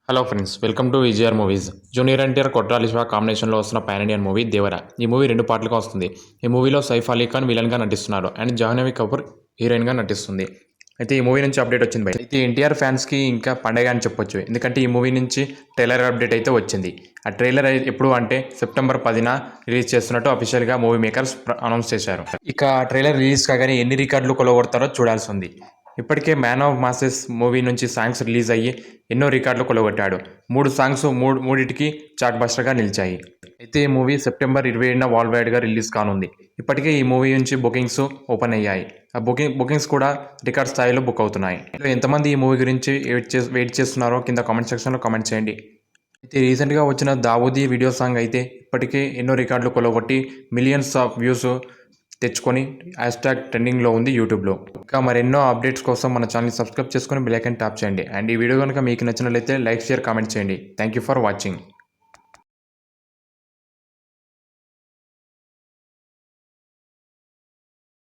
Hello friends, welcome to VGR movies. Junior NTR Koratala Siva కాంబినేషన్లో వస్తున్న pan Indian movie Devara. ఈ movie 2 పార్ట్లుగా వస్తుంది. ఈ మూవీలో సైఫ్ అలీ ఖాన్ విలన్గా నటిస్తున్నారు అండ్ జాహ్నవి కపూర్ హీరోయిన్గా నటిస్తుంది. అయితే ఈ మూవీ నుంచి అప్డేట్ వచ్చింది. అయితే ఎన్టీఆర్ ఫ్యాన్స్కి ఇంకా పండగ అని చెప్పొచ్చు. ఎందుకంటే ఈ మూవీ నుంచి ట్రైలర్ అప్డేట్ అయితే వచ్చింది. ఆ ట్రైలర్ ఎప్పుడు అంటే సెప్టెంబర్ 10న రిలీజ్ చేస్తున్నట్టు అఫీషియల్గా మూవీ మేకర్స్ అనౌన్స్ చేశారు. ఇక ట్రైలర్ రిలీజ్ కాగానే ఎన్ని రికార్డులు కొలగొడతారో చూడాల్సి ఉంది. ఇప్పటికే మ్యాన్ ఆఫ్ మాసెస్ మూవీ నుంచి సాంగ్స్ రిలీజ్ అయ్యి ఎన్నో రికార్డులు కొలగొట్టాడు. 3 సాంగ్స్ మూడిటికి చాక్ బస్టర్గా నిలిచాయి. అయితే ఈ మూవీ సెప్టెంబర్ 27న వరల్డ్ వైడ్గా రిలీజ్ కానుంది. ఇప్పటికే ఈ మూవీ నుంచి బుకింగ్స్ ఓపెన్ అయ్యాయి. ఆ బుకింగ్స్ కూడా రికార్డ్ స్థాయిలో బుక్ అవుతున్నాయి. ఎంతమంది ఈ మూవీ గురించి వెయిట్ చేస్తున్నారో కింద కామెంట్ సెక్షన్లో కామెంట్ చేయండి. అయితే రీసెంట్గా వచ్చిన దావూదీ వీడియో సాంగ్ అయితే ఇప్పటికే ఎన్నో రికార్డులు కొలగొట్టి మిలియన్స్ ఆఫ్ వ్యూస్ తెచ్చుకొని హ్యాష్ట్యాగ్ ట్రెండింగ్లో ఉంది యూట్యూబ్లో. ఇంకా మరెన్నో అప్డేట్స్ కోసం మన ఛానల్ని సబ్స్క్రైబ్ చేసుకొని బెల్ ఐకాన్ ట్యాప్ చేయండి. అండ్ ఈ వీడియో కనుక మీకు నచ్చినట్లయితే లైక్, షేర్, కామెంట్ చేయండి. Thank you for watching.